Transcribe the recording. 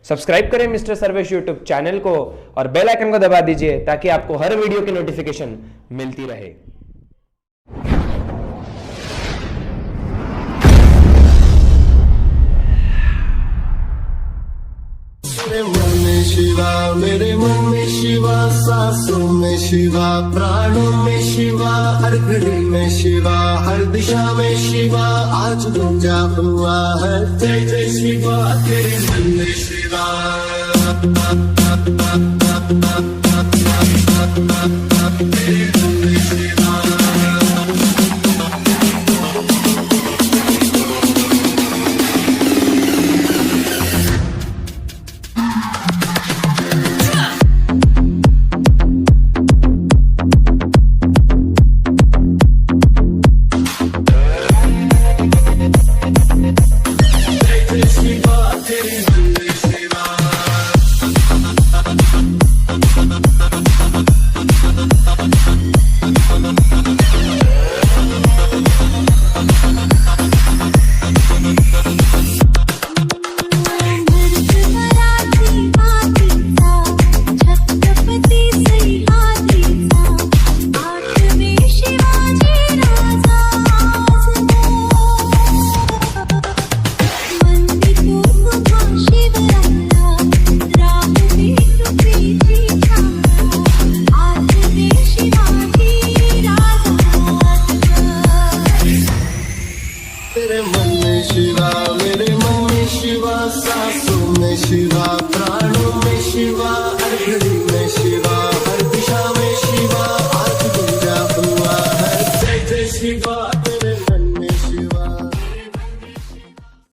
Subscribe करें mister Sarvesh YouTube channel को और बेल आइकन को दबा दीजिए ताकि आपको हर वीडियो की नोटिफिकेशन मिलती रहे। मेरे मन में शिवा, मेरे मन में शिवा, सांसों में शिवा, प्राणों में शिवा, हर घड़ी में शिवा, हर दिशा में शिवा, आज गुंजा हुआ है जय जय शिवा, तेरे मन में शिवा।